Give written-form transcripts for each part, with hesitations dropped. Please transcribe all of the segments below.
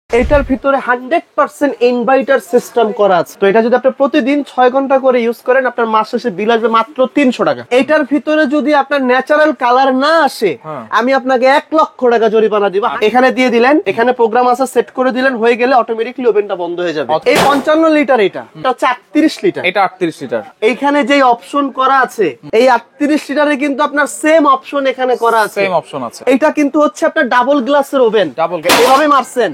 এটার ভিতরে 100% inverter system করা আছে। তো এটা যদি আপনি প্রতিদিন 6 ঘন্টা করে ইউজ করেন, আপনার মাস শেষে বিল আসবে মাত্র 300 টাকা। এটার ভিতরে যদি আপনার ন্যাচারাল কালার না আসে, আমি আপনাকে 1 লক্ষ টাকা জরিমানা দিব। এখানে দিয়ে দিলেন, এখানে প্রোগ্রাম আছে, সেট করে দিলেন, হয়ে গেলে অটোমেটিকলি ওভেনটা বন্ধ হয়ে যাবে। এই 55 লিটার, এটা হচ্ছে 38 লিটার, এটা 38 লিটার। এইখানে যে অপশন করা আছে, এই 38 লিটারে কিন্তু আপনার সেম অপশন এখানে করা আছে, সেম অপশন আছে। এটা কিন্তু হচ্ছে আপনার ডাবল গ্লাসের ওভেন। ডাবল এভাবে মারছেন,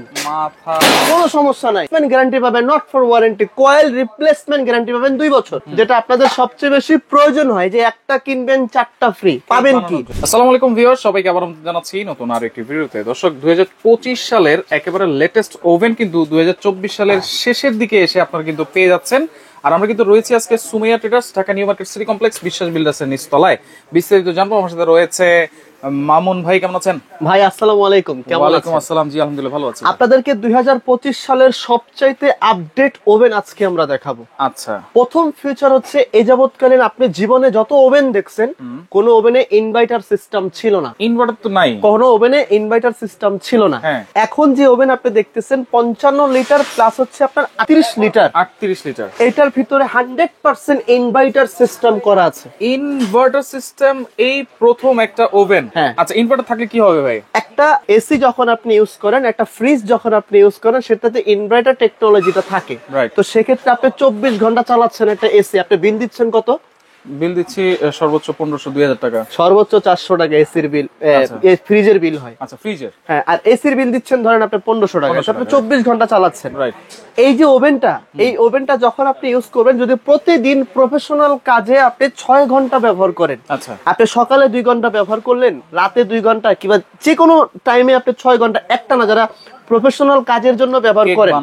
কোনো সমস্যা নাই, গ্যারান্টি পাবেন, not for warranty. Coil replacement guarantee পাবেন 2 বছর। যেটা আপনাদের সবচেয়ে বেশি প্রয়োজন হয়, যে একটা কিনবেন 4টা ফ্রি পাবেন। কি আসসালামু আলাইকুম ভিউয়ার্স, সবাইকে আবার জানাচ্ছি নতুন আর একটি ভিডিওতে। দর্শক, 2025 সালের একেবারে লেটেস্ট ওভেন কিন্তু 2024 সালের শেষের দিকে এসে আপনারা কিন্তু পেয়ে যাচ্ছেন। আর আমরা কিন্তু রয়েছি আজকে Sumaiya traders, Dhaka new market city complex, বিশ্বাস বিল্ডার্সের নিচতলায়। বিস্তারিত জানবো। আমার সাথে রয়েছে মামুন ভাই। কেমন আছেন ভাই? আসসালামু আলাইকুম। কেমন আছেন? ওয়ালাইকুম আসসালাম। জি আলহামদুলিল্লাহ ভালো আছি। আপনাদেরকে 2025 সালের সবচাইতে আপডেট ওভেন আজকে আমরা দেখাবো। আচ্ছা, প্রথম ফিচার হচ্ছে, এই যাবৎকালীন আপনি জীবনে যত ওভেন দেখছেন, কোন ওভেনে ইনভার্টার সিস্টেম ছিল না। ইনভার্টার তো নাই, কোন ওভেনে ইনভার্টার সিস্টেম ছিল না। এখন যে ওভেন আপনি দেখতেছেন 55 লিটার প্লাস হচ্ছে আপনার 38 লিটার। 38 লিটার, এটার ভিতরে 100% ইনভার্টার সিস্টেম করা আছে। ইনভার্টার সিস্টেম এই প্রথম একটা ওভেন। আচ্ছা, ইনভার্টার থাকলে কি হবে ভাই? একটা এসি যখন আপনি ইউজ করেন, একটা ফ্রিজ যখন আপনি ইউজ করেন, সেটাতে ইনভার্টার টেকনোলজিটা থাকে। তো সেক্ষেত্রে আপনি 24 ঘন্টা চালাচ্ছেন একটা এসি, আপনি বিল দিচ্ছেন কত? বিল দিচ্ছি সর্বোচ্চ 1500-2000 টাকা, সর্বোচ্চ 400 টাকা এসির বিল, ফ্রিজের বিল হয়। আচ্ছা, ফ্রিজের। হ্যাঁ, আর এসির বিল দিচ্ছেন ধরেন আপনি 1500 টাকা, আপনি 24 ঘন্টা চালাচ্ছেন। এই যে ওভেনটা, এই ওভেনটা যখন আপনি ইউজ করবেন, যদি প্রতিদিন প্রফেশনাল কাজে আপনি 6 ঘন্টা ব্যবহার করেন, আচ্ছা, আপনি সকালে 2 ঘন্টা ব্যবহার করলেন, রাতে 2 ঘন্টা, কিংবা যে কোনো টাইমে আপনি 6 ঘন্টা, একটা না, যারা প্রফেশনাল কাজের জন্য ব্যবহার করেন,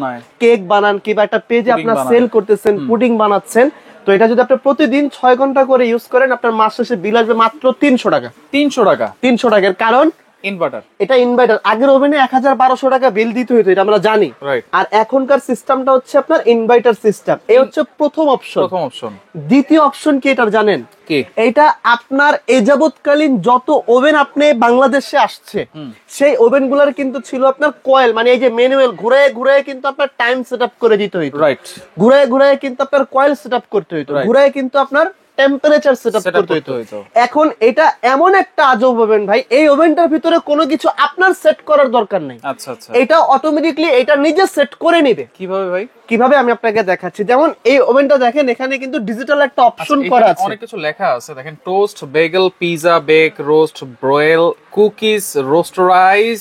কেক বানান কিংবা একটা পেজে আপনার সেল করতেছেন, পুডিং বানাচ্ছেন, তো এটা যদি আপনি প্রতিদিন 6 ঘন্টা করে ইউজ করেন, আপনার মাস শেষে বিল আসবে মাত্র 300 টাকা। 300 টাকা, 300 টাকার কারণ ইনভার্টার। এটা ইনভার্টার। আগের ওভেনে 1000-1200 টাকা বিল দিতে হতো, এটা আমরা জানি। আর এখনকার সিস্টেমটা হচ্ছে আপনার ইনভার্টার সিস্টেম। এই হচ্ছে প্রথম অপশন। দ্বিতীয় অপশন কি এটা জানেন? কি? এটা আপনার এই যাবৎকালীন যত ওভেন আপনি বাংলাদেশে আসছে, সেই ওভেন গুলার কিন্তু ছিল আপনার কয়েল, মানে এই যে ম্যানুয়াল, ঘুরে ঘুরে কিন্তু আপনার টাইম সেট আপ করে দিতে হইতো। ঘুরে ঘুরে কিন্তু আপনার কয়েল সেট আপ করতে হইতো, ঘুরে কিন্তু আপনার টেম্পারেচার সেট আপ করতে হইতো। এখন এটা এমন একটা আজব ওভেন ভাই, এই ওভেনটার ভিতরে কোনো কিছু আপনার সেট করার দরকার নাই। আচ্ছা আচ্ছা, এটা অটোমেটিক্যালি এটা নিজে সেট করে নেবে। কিভাবে ভাই? কিভাবে আমি আপনাকে দেখাচ্ছি। যেমন এই ওভেনটা দেখেন, এখানে কিন্তু ডিজিটাল একটা অপশন করা আছে, অনেক কিছু লেখা আছে। দেখেন, toast, bagel, pizza, bake, roast, broil, cookies, রোস্টারাইজ,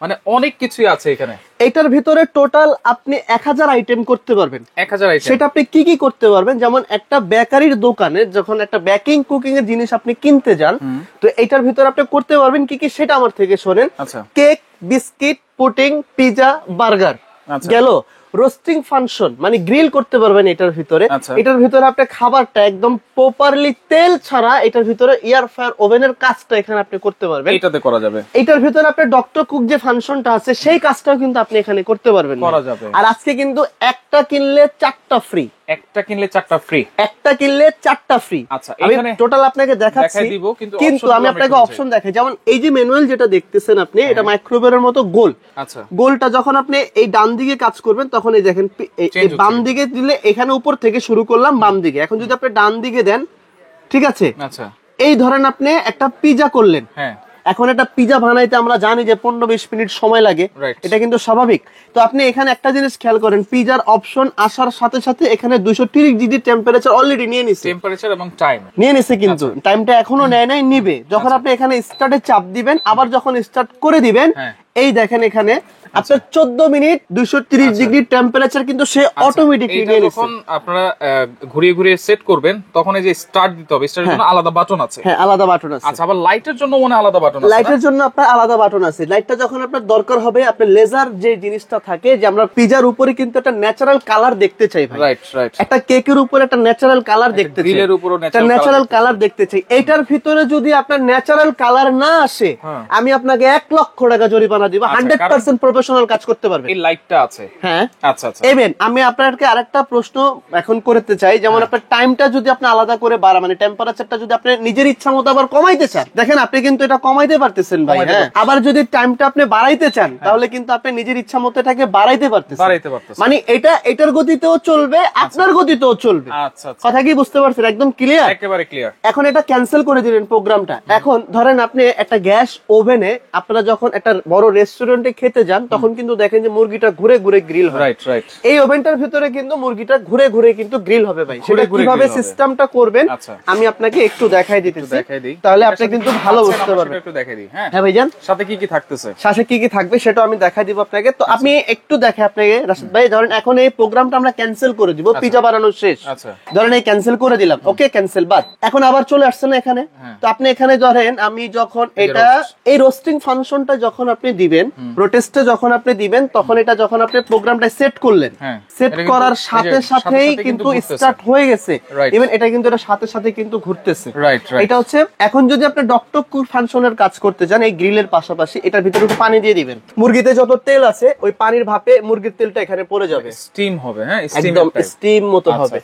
মানে অনেক কিছুই আছে এখানে। এটার ভিতরে টোটাল আপনি 1000 আইটেম করতে পারবেন। 1000 আইটেম। সেটা আপনি কি কি করতে পারবেন? যেমন একটা বেকারির দোকানে যখন একটা বেকিং কুকিং এর জিনিস আপনি কিনতে যান, তো এটার ভিতরে আপনি করতে পারবেন কি কি, সেটা আমার থেকে শোনেন। Cake, biscuit, pudding, pizza, burger গেল। রোস্টিং ফাংশন, মানে গ্রিল করতে পারবেন এটার ভিতরে। এটার ভিতরে আপনি খাবারটা একদম প্রপারলি তেল ছাড়া, এটার ভিতরে এয়ার ফ্রায়ার ওভেনের কাজটা এখানে আপনি করতে পারবেন। এটাতে করা যাবে। এটার ভিতরে আপনি ডক্টর কুক যে ফাংশনটা আছে, সেই কাজটাও কিন্তু আপনি এখানে করতে পারবেন, করা যাবে। আর আজকে কিন্তু একটা কিনলে 4টা ফ্রি। একটা কিনলে 4টা ফ্রি। একটা কিনলে 4টা ফ্রি। আচ্ছা, আমি টোটাল আপনাকে দেখাচ্ছি, কিন্তু আমি আপনাকে অপশন দেখাই। যেমন এই যে ম্যানুয়াল যেটা দেখতেছেন আপনি, এটা মাইক্রোওয়েভের মতো গোল। আচ্ছা, গোলটা যখন আপনি এই ডান দিকে কাজ করবেন, তখন এই দেখেন এই বাম দিকে দিলে, এখানে উপর থেকে শুরু করলাম বাম দিকে, এখন যদি আপনি ডান দিকে দেন, ঠিক আছে? আচ্ছা, এই ধরেন আপনি একটা পিজা করলেন। এখন একটা পিজা বানাইতে আমরা জানি যে 15-20 মিনিট সময় লাগে, এটা কিন্তু স্বাভাবিক। তো আপনি এখানে একটা জিনিস খেয়াল করেন, পিজার অপশন আসার সাথে সাথে এখানে 230 ডিগ্রি টেম্পারেচার অলরেডি নিয়ে নিছে, টেম্পারেচার এবং টাইম নিয়ে নিছে, কিন্তু টাইমটা এখনো নেয় নাই, নিবে। যখন আপনি এখানে স্টার্টে চাপ দিবেন, আবার যখন স্টার্ট করে দিবেন, এই দেখেন এখানে আপনার 14 মিনিট 230 ডিগ্রি টেম্পারেচার কিন্তু সে অটোমেটিকলি নিয়ে নিছে। যখন আপনারা ঘুরিয়ে ঘুরিয়ে সেট করবেন, তখন এই যে স্টার্ট দিতে হবে, স্টার্টের জন্য আলাদা বাটন আছে। হ্যাঁ, আলাদা বাটন আছে। আচ্ছা, আবার লাইটের জন্য মনে আলাদা বাটন আছে। লাইটের জন্য আপনার আলাদা বাটন আছে। লাইটটা যখন আপনার দরকার হবে, আপনি লেজার যে জিনিসটা থাকে, যে আমরা পিজার উপরে কিন্তু একটা ন্যাচারাল কালার দেখতে চাই ভাই। একটা কেকের উপরে একটা ন্যাচারাল কালার দেখতে চাই, গ্রিলের উপরও একটা ন্যাচারাল কালার দেখতে চাই। এটার ভিতরে যদি আপনার ন্যাচারাল কালার না আসে, আমি আপনাকে 1 লক্ষ টাকা জরিমানা দিব। 100% প্রফেশনাল প্রফেশনাল কাজ করতে পারবেন। এই লাইটটা আছে, হ্যাঁ আচ্ছা আচ্ছা। এবেন আমি আপনাকে আরেকটা প্রশ্ন এখন করতে চাই, যেমন আপনার টাইমটা যদি আপনি আলাদা করে বাড়া মানে টেম্পারেচারটা যদি আপনি নিজের ইচ্ছা মতো আবার কমাইতে চান, দেখেন আপনি কিন্তু এটা কমাইতে পারতেছেন ভাই, হ্যাঁ। আবার যদি টাইমটা আপনি বাড়াইতে চান তাহলে কিন্তু আপনি নিজের ইচ্ছা মতো এটাকে বাড়াইতে পারতেছেন, মানে এটা এটার গতিতেও চলবে আপনার গতিতেও চলবে। আচ্ছা, কথা কি বুঝতে পারছেন? একদম ক্লিয়ার, একেবারে ক্লিয়ার। এখন এটা ক্যান্সেল করে দিলেন প্রোগ্রামটা। এখন ধরেন আপনি একটা গ্যাস ওভেনে আপনারা যখন একটা বড় রেস্টুরেন্টে খেতে যান তখন কিন্তু দেখেন যে মুরগিটা ঘুরে ঘুরে গ্রিল হয়। Right right. এই ওভেনটার ভিতরে কিন্তু মুরগিটা ঘুরে ঘুরে কিন্তু গ্রিল হবে ভাই। সেটা কিভাবে সিস্টেমটা করবেন আমি আপনাকে একটু দেখাই দিতেছি, তাহলে আপনি কিন্তু ভালো বুঝতে পারবেন। একটু দেখাই দিই। হ্যাঁ ভাইজান, সাথে কি কি থাকতেছে? সাথে কি কি থাকবে সেটা আমি দেখাই দিব আপনাকে। তো আপনি একটু দেখে আপনাকে রাশিদ ভাই, ধরেন এখন এই প্রোগ্রামটা আমরা ক্যান্সেল করে দিব, পিজা বানানো শেষ, ধরেন এই ক্যান্সেল করে দিলাম, ওকে ক্যান্সেল বাদ। এখন আবার চলে আসছে না এখানে, তো আপনি এখানে ধরেন আমি যখন এটা এই রোস্টিং ফাংশনটা যখন আপনি দিবেন, প্রোটেস্টে যখন আপনি দিবেন, তখন এটা যখন আপনি প্রোগ্রামটা সেট করলেন, সেট করার সাথে সাথেই কিন্তু স্টার্ট হয়ে গেছে, ইভেন এটা কিন্তু এটা সাথে সাথে কিন্তু ঘুরতেছে। এটা হচ্ছে এখন যদি আপনি ডকটক ফাংশনের কাজ করতে চান এই গ্রিলের পাশাপাশি এটার ভিতরে একটু পানি দিয়ে দিবেন, মুরগিতে যত তেল আছে ওই পানির ভাপে মুরগির তেলটা এখানে পড়ে যাবে, স্টিম হবে। হ্যাঁ একদম স্টিম মতো হবে,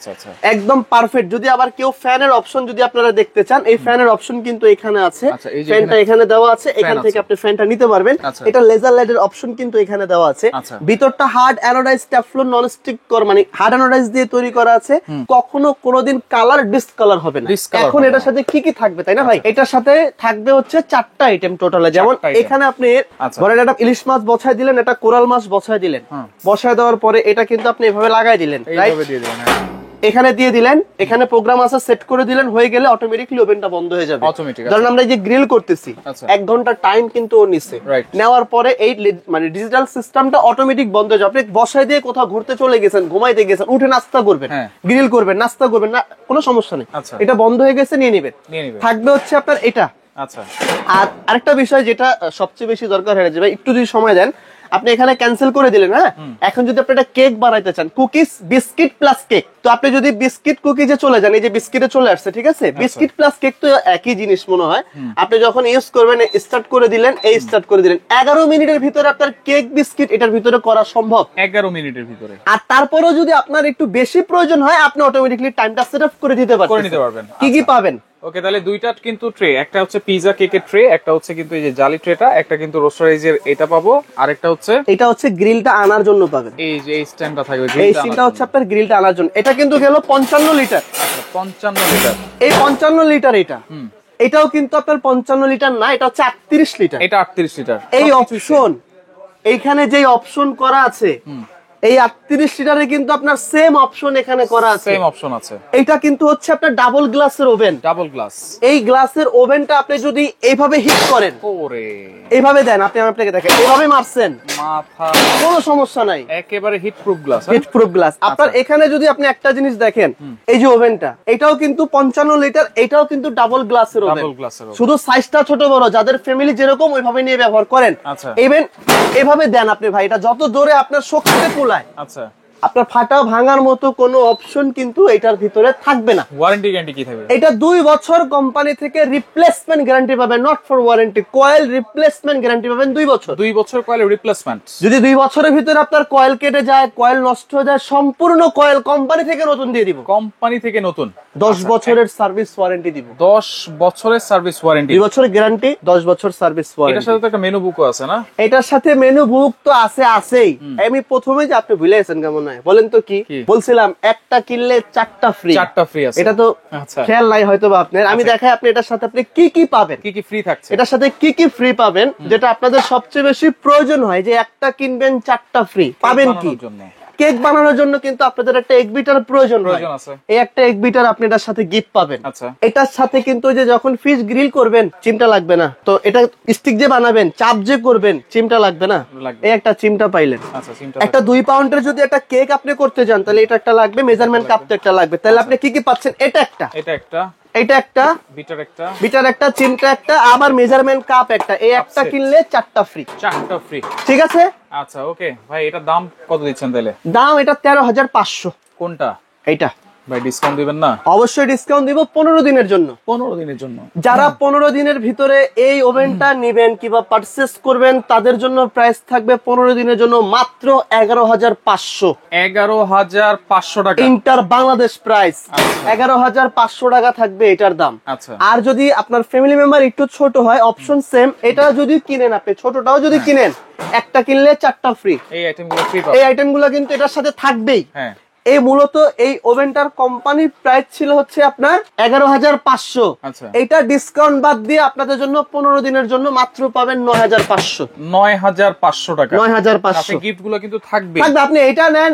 একদম পারফেক্ট। যদি আবার কেউ ফ্যানের অপশন যদি আপনারা দেখতে চান, এই ফ্যানের অপশন কিন্তু এখানে আছে, ফ্যানটা এখানে দেওয়া আছে, এখান থেকে আপনি ফ্যানটা নিতে পারবেন। এটা লেজার লাইটের অপশন কিন্তু এখানে দেওয়া আছে, ভিতরটা হার্ড অ্যানোডাইজড টেফলন ননস্টিক মানে হার্ড অ্যানোডাইজ দিয়ে তৈরি করা আছে, কখনো কোনোদিন কালার ডিসকালার হবে না। এখন এটার সাথে কি কি থাকবে তাই না ভাই? এটার সাথে থাকবে হচ্ছে 4টা আইটেম টোটালে, যেমন এখানে আপনি ধরেন একটা ইলিশ মাছ বসায় দিলেন, একটা কোরাল মাছ বসায় দিলেন, বসায় দেওয়ার পরে এটা কিন্তু আপনি এভাবে লাগাই দিলেন, এখানে দিয়ে দিলেন, এখানে প্রোগ্রাম আছে সেট করে দিলেন, হয়ে গেলে অটোমেটিকলি ওভেনটা বন্ধ হয়ে যাবে। ধরুন আমরা এই যে গ্রিল করতেছি 1 ঘন্টা টাইম কিন্তু ও নিছে, নেওয়ার পরে এই মানে ডিজিটাল সিস্টেমটা অটোমেটিক বন্ধ হয়ে যাবে। আপনি বসায় দিয়ে কোথাও ঘুরতে চলে গেছেন, ঘুমাইতে গেছেন, উঠে নাস্তা করবেন, গ্রিল করবেন, নাস্তা করবেন না, কোনো সমস্যা নেই, এটা বন্ধ হয়ে গেছে নিয়ে নেবেন। থাকবে হচ্ছে আপনার এটা। আর আরেকটা বিষয় যেটা সবচেয়ে বেশি দরকার হয়ে যাবে, একটু যদি সময় দেন, আপনি এখানে ক্যান্সেল করে দিলেন, হ্যাঁ। এখন যদি আপনি একটা কেক বানাইতে চান, কুকিজ বিস্কিট প্লাস কেক, তো আপনি যদি বিস্কিট কুকিজে চলে যান, এই যে বিস্কিটে চলে আসছে, ঠিক আছে, বিস্কিট প্লাস কেক তো একই জিনিস মনে হয়। আপনি যখন ইউজ করবেন স্টার্ট করে দিলেন, এই স্টার্ট করে দিলেন, 11 মিনিটের ভিতরে আপনার কেক বিস্কিট এটার ভিতরে করা সম্ভব, 11 মিনিটের ভিতরে। আর তারপরেও যদি আপনার একটু বেশি প্রয়োজন হয় আপনি অটোমেটিকলি টাইমটা সেট আপ করে দিতে পারবেন। কি কি পাবেন? ওকে, তাহলে দুইটা কিন্তু ট্রে, একটা হচ্ছে পিজা কেকের ট্রে, একটা হচ্ছে কিন্তু এই যে জালি ট্রেটা, একটা কিন্তু রোস্টারাইজের এটা পাবো, আর একটা হচ্ছে এটা হচ্ছে গ্রিলটা আনার জন্য পাবেন, এই যে এই স্ট্যান্ডটা থাকবে, এই স্ট্যান্ডটা হচ্ছে আপনার গ্রিলটা আনার জন্য। এটা কিন্তু গেল 55 লিটার, 55 লিটার, এই 55 লিটার এটা, এটাও কিন্তু আপনার 55 লিটার না, এটা হচ্ছে 38 লিটার, এটা 38 লিটার। এই অপশন এইখানে যে অপশন করা আছে, এই 38 লিটারে কিন্তু আপনার সেম অপশন এখানে করা আছে, সেম অপশন আছে। এটা কিন্তু হচ্ছে আপনার ডাবল গ্লাসের ওভেন, ডাবল গ্লাস। এই গ্লাসের ওভেনটা আপনি যদি এইভাবে হিট করেন, ওরে এইভাবে দেন, আপনি আপনাকে দেখেন এইভাবে মারছেন, মাথা কোনো সমস্যা নাই, একেবারে heat proof glass, heat proof glass. আপনার এখানে যদি আপনি একটা জিনিস দেখেন, এই যে ওভেনটা, এটাও কিন্তু 55 লিটার, এটাও কিন্তু ডাবল গ্লাসের ওভেন, শুধু সাইজটা ছোট বড়, যাদের ফ্যামিলি যেরকম ওইভাবে নিয়ে ব্যবহার করেন। ইভেন এভাবে দেন আপনি ভাই, এটা যত জোরে আপনার শক্তিতে কুলায়, আচ্ছা, আপনার ফাটা ভাঙার মতো কোনো অপশন কিন্তু এটার ভিতরে থাকবে না। ওয়ারেন্টি গ্যারান্টি কি থাকবে? এটা 2 বছর কোম্পানি থেকে রিপ্লেসমেন্ট গ্যারান্টি পাবেন, not for warranty, coil replacement guarantee পাবেন 2 বছর। 2 বছর কয়েল রিপ্লেসমেন্ট। যদি 2 বছরের ভিতরে আপনার কয়েল কেটে যায়, কয়েল নষ্ট হয়ে যায়, সম্পূর্ণ কয়েল কোম্পানি থেকে নতুন দিয়ে দিব, কোম্পানি থেকে নতুন। 10 বছরের সার্ভিস ওয়ারেন্টি দিব, 10 বছরের সার্ভিস ওয়ারেন্টি, 2 বছরের গ্যারান্টি, 10 বছর সার্ভিস ওয়ারেন্টি। এটার সাথে তো একটা মেনু বুকও আছে না? এটার সাথে মেনু বুক তো আছেই। আমি প্রথমে যে আপনি ভুলে গেছেন কেমন হয় বলেন তো, কি বলছিলাম, একটা কিনলে 4টা ফ্রি, 4টা ফ্রি আছে, এটা তো খেয়াল নাই হয়তো বা আপনার। আমি দেখাই আপনি এটার সাথে আপনি কি কি পাবেন, কি কি ফ্রি থাকছে, এটার সাথে কি কি ফ্রি পাবেন, যেটা আপনাদের সবচেয়ে বেশি প্রয়োজন হয়, যে একটা কিনবেন 4টা ফ্রি পাবেন। কি কেক বানানোর জন্য কিন্তু আপনাদের একটা এগ বিটার প্রয়োজন হয়, এই একটা এগ বিটার আপনি এটার সাথে গিফট পাবেন। এটার সাথে কিন্তু যে যখন ফিশ গ্রিল করবেন চিমটা লাগবে না, তো এটা স্টিক যে বানাবেন, চাপ যে করবেন, চিমটা লাগবে না, এই একটা চিমটা পাইলেন। একটা 2 পাউন্ডের যদি একটা কেক আপনি করতে যান, তাহলে এটা একটা লাগবে, মেজারমেন্ট কাপ তো একটা লাগবে, তাহলে আপনি কি কি পাচ্ছেন, এটা একটা, এটা একটা, বিটার একটা, চিমটা একটা, আবার মেজারমেন্ট কাপ একটা, এই একটা কিনলে 4টা ফ্রি, 4টা ফ্রি, ঠিক আছে? আচ্ছা, ওকে ভাই, এটা দাম কত দিচ্ছেন তাহলে? দাম এটা 13,500। কোনটা? এইটা ভাই ডিসকাউন্ট দিবেন না? অবশ্যই ডিসকাউন্ট দিব 15 দিনের জন্য। 15 দিনের জন্য যারা 15 দিনের ভিতরে এই ওভেনটা নেবেন কিংবা পারচেস করবেন তাদের জন্য প্রাইস থাকবে 15 দিনের জন্য মাত্র 11,500। 11,500 টাকা ইন্টার বাংলাদেশ প্রাইস 11,500 টাকা থাকবে এটার দাম। আচ্ছা। আর যদি আপনার ফ্যামিলি মেম্বার একটু ছোট হয় অপশন সেম, এটা যদি কিনেন আপনি ছোটটাও যদি কিনেন একটা কিনলে 4টা ফ্রি। এই আইটেমগুলো ফ্রি এই আইটেমগুলো কিন্তু এটার সাথে থাকবেই। হ্যাঁ। এই মূলত এই ওভেনটার কোম্পানির প্রাইস ছিল হচ্ছে আপনার 11,500। আচ্ছা। এইটা ডিসকাউন্ট বাদ দিয়ে আপনাদের জন্য 15 দিনের জন্য মাত্র পাবেন 9,500। 9,500 টাকা। 9,500 আপনি গিফটগুলো কিন্তু থাকবে। থাকবে, আপনি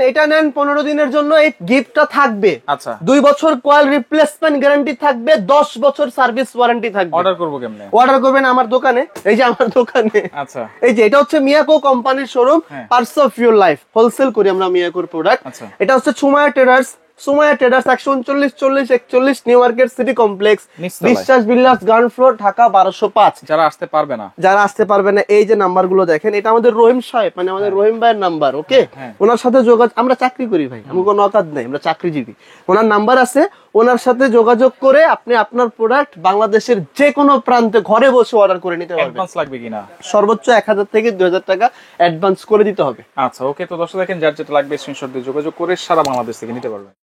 এটা নেন 15 দিনের জন্য এই গিফটটা থাকবে। আচ্ছা। 2 বছর কয়েল রিপ্লেসমেন্ট গ্যারান্টি থাকবে, 10 বছর সার্ভিস ওয়ারেন্টি থাকবে। অর্ডার করব কেমনে? অর্ডার করবেন আমার দোকানে, এই যে আমার দোকানে। আচ্ছা। এই যে এটা হচ্ছে মিয়াকো কোম্পানির শোরুম, হ্যাঁ। Parts of your life wholesale করি আমরা মিয়াকোর প্রোডাক্ট। আচ্ছা। এটা হচ্ছে Sumaiya traders 139 new market city complex, বিশ্বাস বিল্লাস গ্রাউন্ড ফ্লোর, ঢাকা 1205। যারা আসতে পারবে না, এই যে নাম্বারগুলো দেখেন, এটা আমাদের রহিম সাহেব মানে আমাদের রহিম ভাইয়ের নাম্বার। ওকে, ওনার সাথে যোগাযোগ, আমরা চাকরি করি ভাই, আমি কোনো অকাজ নাই, আমরা চাকরিজীবী। ওনার নাম্বার আছে, ওনার সাথে যোগাযোগ করে আপনি আপনার প্রোডাক্ট বাংলাদেশের যে কোনো প্রান্তে ঘরে বসে অর্ডার করে নিতে পারবেন। অ্যাডভান্স লাগবে কিনা? সর্বোচ্চ 1,000 থেকে 2,000 টাকা অ্যাডভান্স করে দিতে হবে। আচ্ছা, ওকে। তো দর্শক দেখেন, যার যেটা লাগবে স্ক্রিনশট দিয়ে যোগাযোগ করে সারা বাংলাদেশ থেকে নিতে পারবেন।